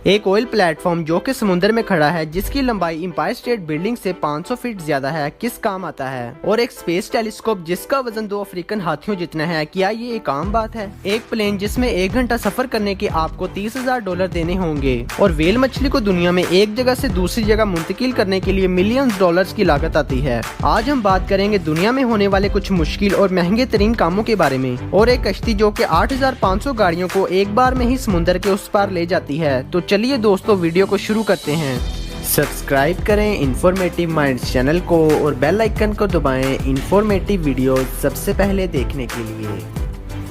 एक oil platform जो कि समुद्र में खड़ा है, जिसकी लंबाई एम्पायर स्टेट बिल्डिंग से 500 फीट ज्यादा है, किस काम आता है? और एक स्पेस टेलीस्कोप जिसका वजन 2 अफ्रीकन हाथियों जितना है, क्या ये एक आम बात है? एक प्लेन जिसमें 1 घंटा सफर करने के आपको $30,000 देने होंगे, और वेल मछली को दुनिया में एक जगह से दूसरी जगह मुंतकिल करने के लिए मिलियंस डॉलर्स की लागत आती है। आज हम बात करेंगे दुनिया में होने वाले कुछ मुश्किल और महंगे तरीन कामों के बारे में, और एक कश्ती जो कि 8,500 गाड़ियों को एक बार में ही समुद्र के उस पार ले जाती है। तो चलिए दोस्तों, वीडियो को शुरू करते हैं। सब्सक्राइब करें इन्फॉर्मेटिव माइंड्स चैनल को और बेल आइकन को दबाएं इन्फॉर्मेटिव वीडियो सबसे पहले देखने के लिए।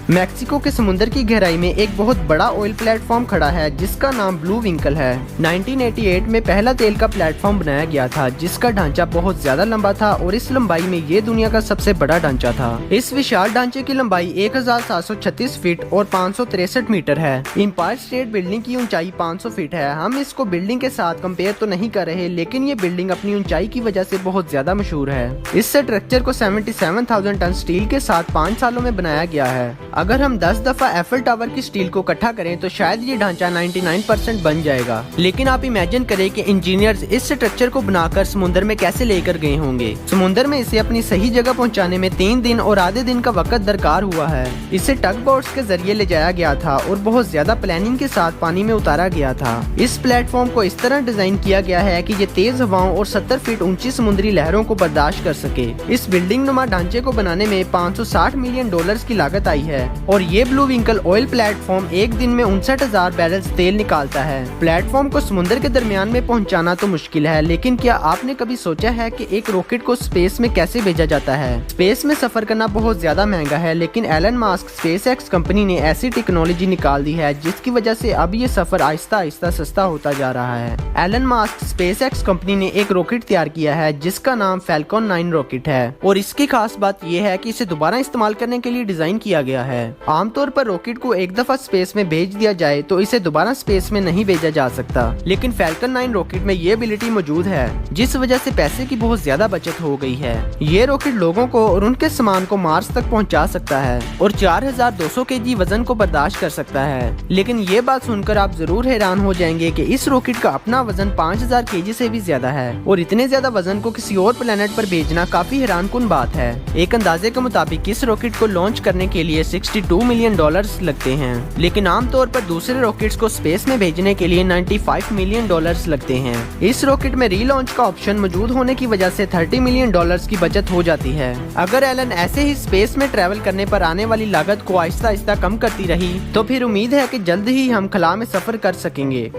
मैक्सिको के समुद्र की गहराई में एक बहुत बड़ा ऑयल प्लेटफॉर्म खड़ा है जिसका नाम ब्लू विंकल है। 1988 में पहला तेल का प्लेटफॉर्म बनाया गया था जिसका ढांचा बहुत ज्यादा लंबा था और इस लंबाई में ये दुनिया का सबसे बड़ा ढांचा था। इस विशाल ढांचे की लंबाई 1736 फीट और 563 मीटर है। एम्पायर स्टेट बिल्डिंग की ऊंचाई 500 फीट है। हम इसको बिल्डिंग के साथ कंपेयर तो नहीं कर रहे, लेकिन ये बिल्डिंग अपनी ऊंचाई की वजह से बहुत ज्यादा मशहूर है। इस स्ट्रक्चर को 77,000 टन स्टील के साथ 5 सालों में बनाया गया है। अगर हम 10 दफा एफिल टावर की स्टील को इकट्ठा करें तो शायद ये ढांचा 99% बन जाएगा। लेकिन आप इमेजिन करें कि इंजीनियर्स इस स्ट्रक्चर को बनाकर समुद्र में कैसे लेकर गए होंगे। समुद्र में इसे अपनी सही जगह पहुंचाने में 3 दिन और आधे दिन का वक्त दरकार हुआ है। इसे टग बोट्स के जरिए ले जाया गया था और बहुत ज्यादा प्लानिंग के साथ पानी में उतारा गया था। इस प्लेटफॉर्म को इस तरह डिजाइन किया गया है कि ये तेज हवाओं और 70 फीट ऊंची समुद्री लहरों को बर्दाश्त कर सके। इस बिल्डिंग नुमा ढांचे को बनाने में $560 मिलियन की लागत आई है, और ये ब्लू विंकल ऑयल प्लेटफॉर्म एक दिन में 59,000 बैरल्स तेल निकालता है। प्लेटफॉर्म को समुद्र के दरमियान में पहुंचाना तो मुश्किल है, लेकिन क्या आपने कभी सोचा है कि एक रॉकेट को स्पेस में कैसे भेजा जाता है? स्पेस में सफर करना बहुत ज्यादा महंगा है, लेकिन एलन मास्क स्पेसएक्स कंपनी ने ऐसी टेक्नोलॉजी निकाल दी है जिसकी वजह से अब ये सफर आहिस्ता आहिस्ता सस्ता होता जा रहा है। एलन मास्क स्पेसएक्स कंपनी ने एक रॉकेट तैयार किया है जिसका नाम फैल्कन 9 रॉकेट है, और इसकी खास बात यह है कि इसे दोबारा इस्तेमाल करने के लिए डिजाइन किया गया है। आमतौर पर रॉकेट को एक दफा स्पेस में भेज दिया जाए तो इसे दोबारा स्पेस में नहीं भेजा जा सकता, लेकिन फैल्कन 9 रॉकेट में ये एबिलिटी मौजूद है, जिस वजह से पैसे की बहुत ज्यादा बचत हो गई है। ये रॉकेट लोगों को और उनके सामान को मार्स तक पहुंचा सकता है और 4,200 केजी वजन को बर्दाश्त कर सकता है। लेकिन ये बात सुनकर आप जरूर हैरान हो जाएंगे कि इस रॉकेट का अपना वजन 5,000 केजी से भी ज्यादा है, और इतने ज्यादा वजन को किसी और प्लेनेट पर भेजना काफी हैरानकुन बात है। एक अंदाजे के मुताबिक इस रॉकेट को लॉन्च करने के लिए $62 मिलियन लगते हैं, लेकिन आमतौर पर दूसरे रॉकेट्स को स्पेस में भेजने के लिए $95 मिलियन लगते हैं। इस रॉकेट में रीलॉन्च का ऑप्शन मौजूद होने की वजह से $30 मिलियन की बचत हो जाती है। अगर एलन ऐसे ही स्पेस में ट्रैवल करने पर आने वाली लागत को आहिस्ता आहिस्ता कम करती रही तो फिर उम्मीद है कि जल्द ही हम खला में सफर कर सकेंगे।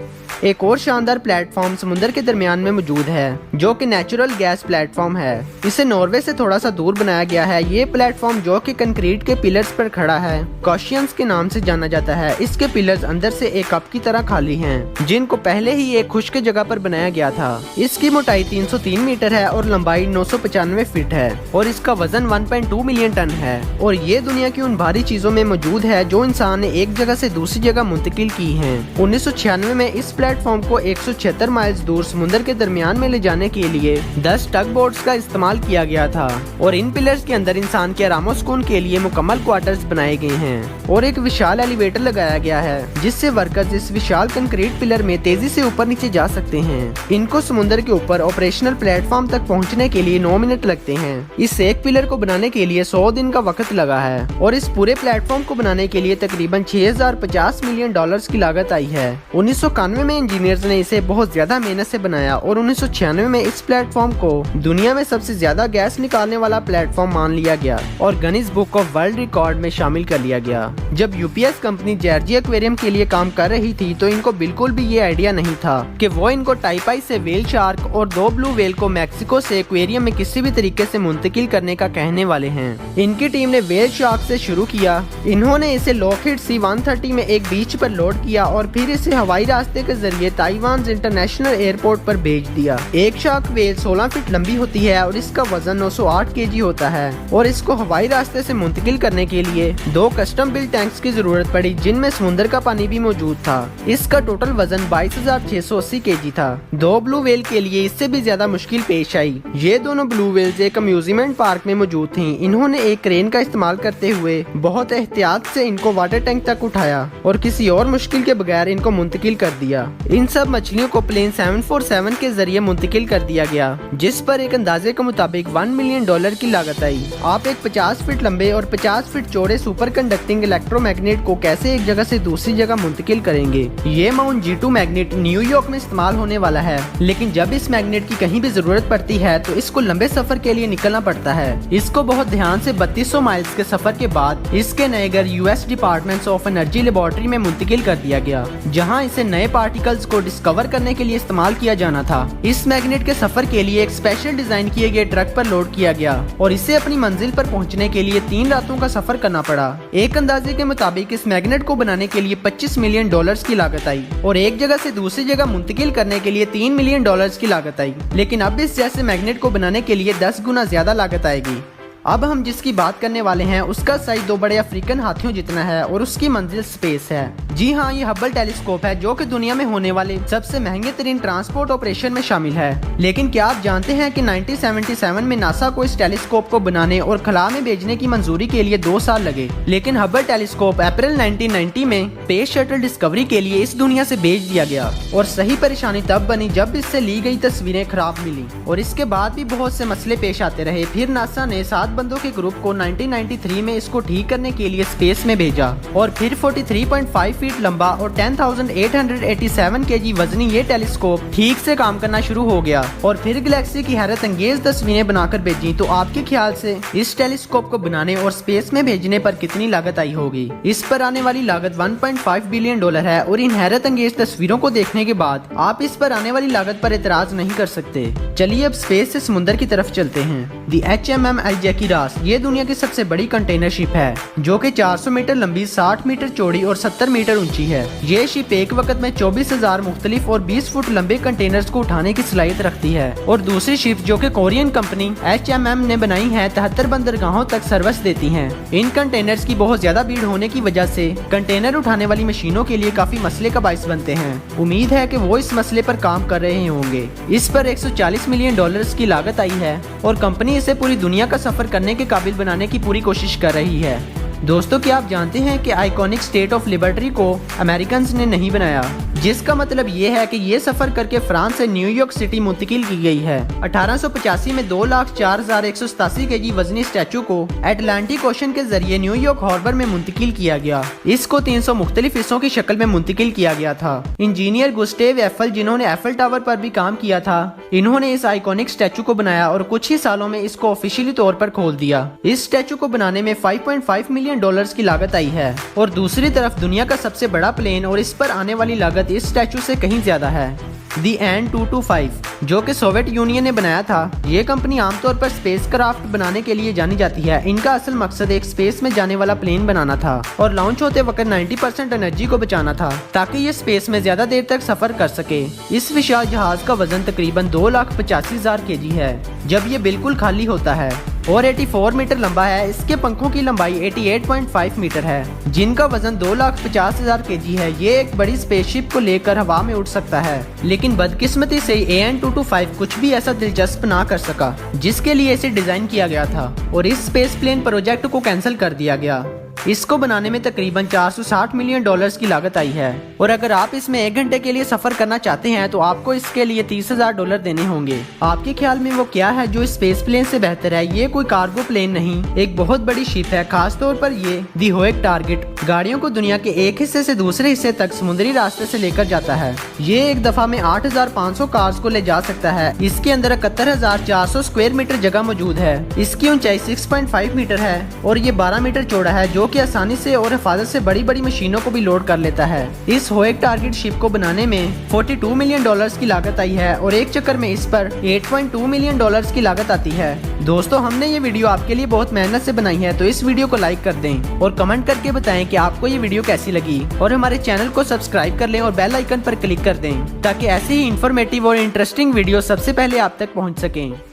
एक और शानदार प्लेटफॉर्म समुद्र के दरमियान में मौजूद है जो कि नेचुरल गैस प्लेटफॉर्म है। इसे नॉर्वे से थोड़ा सा दूर बनाया गया है। ये प्लेटफॉर्म जो कि कंक्रीट के पिलर्स पर खड़ा है, कॉशियंस के नाम से जाना जाता है। इसके पिलर्स अंदर से एक कप की तरह खाली हैं, जिनको पहले ही एक खुश्क जगह पर बनाया गया था। इसकी मोटाई 303 मीटर है और लंबाई 995 फीट है, और इसका वजन 1.2 मिलियन टन है। और ये दुनिया की उन भारी चीजों में मौजूद है जो इंसान ने एक जगह से दूसरी जगह मुंतकिल की हैं। 1996 में इस प्लेटफॉर्म को 176 माइल्स दूर समुद्र के दरमियान में ले जाने के लिए 10 टग बोट्स का इस्तेमाल किया गया था, और इन पिलर्स के अंदर इंसान के आराम सुकून के लिए मुकम्मल क्वार्टर्स बनाए गए हैं, और एक विशाल एलिवेटर लगाया गया है जिससे वर्कर्स इस विशाल कंक्रीट पिलर में तेजी से ऊपर नीचे जा सकते हैं। इनको समुद्र के ऊपर ऑपरेशनल प्लेटफॉर्म तक पहुंचने के लिए 9 मिनट लगते हैं। इस एक पिलर को बनाने के लिए 100 दिन का वक्त लगा है, और इस पूरे प्लेटफॉर्म को बनाने के लिए तकरीबन $6,050 मिलियन की लागत आई है। 1991 में इंजीनियर्स ने इसे बहुत ज्यादा मेहनत से बनाया, और 1996 में इस प्लेटफॉर्म को दुनिया में सबसे ज्यादा गैस निकालने वाला प्लेटफॉर्म मान लिया गया और Guinness book of world record में शामिल कर लिया गया। जब यूपीएस कंपनी जॉर्जिया एक्वेरियम के लिए काम कर रही थी तो इनको बिल्कुल भी ये आइडिया नहीं था कि वो इनको टाइपाई से वेल शार्क और 2 ब्लू वेल को मैक्सिको से एक्वेरियम में किसी भी तरीके से मुंतकिल करने का कहने वाले हैं। इनकी टीम ने वेल शार्क से शुरू किया। इन्होंने इसे लॉकहीड C-130 में एक बीच पर लोड किया और फिर इसे हवाई रास्ते के जरिए ताइवान इंटरनेशनल एयरपोर्ट पर भेज दिया। एक शार्क वेल 16 फीट लंबी होती है और इसका वजन 908 केजी होता है, और इसको हवाई रास्ते से मुंतकिल करने के लिए 2 कस्टम बिल्ट टैंक्स की जरूरत पड़ी जिनमें समुद्र का पानी भी मौजूद था। इसका टोटल वजन 22,680 केजी था। 2 ब्लू वेल के लिए इससे भी ज्यादा मुश्किल पेश आई। ये दोनों ब्लू वेल्स एक अम्यूजमेंट पार्क में मौजूद थी। इन्होंने एक क्रेन का इस्तेमाल करते हुए बहुत एहतियात से इनको वाटर टैंक तक उठाया और किसी और मुश्किल के बगैर इनको मुंतकिल कर दिया। इन सब मछलियों को प्लेन 747 के जरिए मुंतकिल कर दिया गया, जिस पर एक अंदाजे के मुताबिक $1 मिलियन की लागत आई। आप एक 50 फीट लंबे और 50 फीट चौड़े सुपर कंडक्टिंग इलेक्ट्रोमैग्नेट को कैसे एक जगह से दूसरी जगह मुंतकिल करेंगे। ये माउंट G2 मैग्नेट न्यूयॉर्क में इस्तेमाल होने वाला है, लेकिन जब इस मैग्नेट की कहीं भी जरूरत पड़ती है तो इसको लंबे सफर के लिए निकलना पड़ता है। इसको बहुत ध्यान से 3200 माइल्स के सफर के बाद इसके नए घर US department of energy laboratory में मुंतकिल कर दिया गया, जहां इसे नए पार्टिकल्स को डिस्कवर करने के लिए इस्तेमाल किया जाना था। इस मैग्नेट के सफर के लिए एक स्पेशल डिजाइन किए गए ट्रक पर लोड किया गया और इसे अपनी मंजिल पर पहुंचने के लिए 3 रातों का सफर करना पड़ा। एक अंदाजे के मुताबिक इस मैग्नेट को बनाने के लिए $25 मिलियन की लागत आई और एक जगह से दूसरी जगह मुंतकिल करने के लिए $3 मिलियन की लागत आई। लेकिन अब इस जैसे मैग्नेट को बनाने के लिए 10 गुना ज्यादा लागत आएगी। अब हम जिसकी बात करने वाले हैं उसका साइज 2 बड़े अफ्रीकन हाथियों जितना है और उसकी मंजिल स्पेस है। जी हाँ, ये हबल टेलीस्कोप है जो कि दुनिया में होने वाले सबसे महंगे तरीन ट्रांसपोर्ट ऑपरेशन में शामिल है। लेकिन क्या आप जानते हैं कि 1977 में नासा को इस टेलीस्कोप को बनाने और खला में भेजने की मंजूरी के लिए 2 साल लगे, लेकिन हबल टेलीस्कोप अप्रैल 1990 में स्पेस शटल डिस्कवरी के लिए इस दुनिया से भेज दिया गया। और सही परेशानी तब बनी जब इससे ली गई तस्वीरें खराब मिली और इसके बाद भी बहुत से मसले पेश आते रहे। फिर नासा ने 7 बंदों के ग्रुप को 1993 में इसको ठीक करने के लिए स्पेस में भेजा और फिर 43.5 फीट लंबा और 10,887 kg वजनी ये टेलीस्कोप ठीक से काम करना शुरू हो गया और फिर गैलेक्सी की हैरत अंगेज तस्वीरें बनाकर भेजी। तो आपके ख्याल से इस टेलीस्कोप को बनाने और स्पेस में भेजने पर कितनी लागत आई होगी? इस पर आने वाली लागत $1.5 बिलियन है और इन हैरत अंगेज तस्वीरों को देखने के बाद आप इस पर आने वाली लागत पर एतराज नहीं कर सकते। चलिए अब स्पेस से समुद्र की तरफ चलते हैं। दी HMM जैकी रास ये दुनिया की सबसे बड़ी कंटेनर शिप है जो कि 400 मीटर लंबी, 60 मीटर चौड़ी और 70 मीटर ऊंची है। ये शिप एक वक्त में 24,000 मुख्तलिफ और 20 फुट लंबे कंटेनर्स को उठाने की सलाहियत रखती है। और दूसरी शिप जो कि कोरियन कंपनी HMM ने बनाई है 73 बंदरगाहों तक सर्विस देती हैं। इन कंटेनर्स की बहुत ज्यादा भीड़ होने की वजह से कंटेनर उठाने वाली मशीनों के लिए काफी मसले का बाइस बनते हैं। उम्मीद है कि वो इस मसले पर काम कर रहे होंगे। इस पर $140 मिलियन की लागत आई है और कंपनी इसे पूरी दुनिया का सफर करने के काबिल बनाने की पूरी कोशिश कर रही है। दोस्तों, क्या आप जानते हैं कि आइकॉनिक स्टेट ऑफ लिबर्टी को अमेरिकन्स ने नहीं बनाया, जिसका मतलब ये है कि ये सफर करके फ्रांस से न्यूयॉर्क सिटी मुंतकिल की गई है। 1885 में 2,04,187 kg वजनी स्टैचू को अटलांटिक ओशन के जरिए न्यूयॉर्क हार्बर में मुंतकिल किया गया। इसको 300 मुख्तलिफ हिस्सों की शक्ल में मुंतकिल किया गया था। इंजीनियर गुस्टेव एफल, जिन्होंने एफल टावर पर भी काम किया था, इन्होंने इस आइकॉनिक स्टैचू को बनाया और कुछ ही सालों में इसको ऑफिशियली तौर पर खोल दिया। इस स्टैचू को बनाने में $5.5 मिलियन की लागत आई है और दूसरी तरफ दुनिया का सबसे बड़ा प्लेन और इस पर आने वाली लागत इस स्टैचू से कहीं ज्यादा है। दी AN-225 जो कि सोवियत यूनियन ने बनाया था। ये कंपनी आमतौर पर स्पेस क्राफ्ट बनाने के लिए जानी जाती है। इनका असल मकसद एक स्पेस में जाने वाला प्लेन बनाना था और लॉन्च होते वक्त 90% एनर्जी को बचाना था ताकि ये स्पेस में ज्यादा देर तक सफर कर सके। इस विशाल जहाज का वजन तकरीबन 2,85,000 kg है जब ये बिल्कुल खाली होता है और 84 मीटर लंबा है। इसके पंखों की लंबाई 88.5 मीटर है जिनका वजन 2,50,000 kg है। ये एक बड़ी स्पेसशिप को लेकर हवा में उड़ सकता है, लेकिन बदकिस्मती से AN-225 कुछ भी ऐसा दिलचस्प ना कर सका जिसके लिए इसे डिजाइन किया गया था और इस स्पेस प्लेन प्रोजेक्ट को कैंसिल कर दिया गया। इसको बनाने में तकरीबन $460 मिलियन की लागत आई है और अगर आप इसमें 1 घंटे के लिए सफर करना चाहते हैं तो आपको इसके लिए $30,000 देने होंगे। आपके ख्याल में वो क्या है जो स्पेस प्लेन से बेहतर है? ये कोई कार्गो प्लेन नहीं, एक बहुत बड़ी शिप है। खास तौर पर ये दी होएक टारगेट गाड़ियों को दुनिया के एक हिस्से से दूसरे हिस्से तक समुद्री रास्ते से लेकर जाता है। ये एक दफा में 8,500 कार्स को ले जा सकता है। इसके अंदर 71,400 स्क्वायर मीटर जगह मौजूद है। इसकी ऊंचाई 6.5 मीटर है और ये 12 मीटर चौड़ा है जो कि आसानी से और हिफाजत से बड़ी बड़ी मशीनों को भी लोड कर लेता है। इस होएक टारगेट शिप को बनाने में $42 मिलियन की लागत आई है और एक चक्कर में इस पर $8.2 मिलियन की लागत आती है। दोस्तों, हमने ये वीडियो आपके लिए बहुत मेहनत से बनाई है, तो इस वीडियो को लाइक कर दें और कमेंट करके बताएं कि आपको ये वीडियो कैसी लगी और हमारे चैनल को सब्सक्राइब कर लें और बेल आइकन पर क्लिक कर दें ताकि ऐसे ही इंफॉर्मेटिव और इंटरेस्टिंग वीडियो सबसे पहले आप तक पहुंच सकें।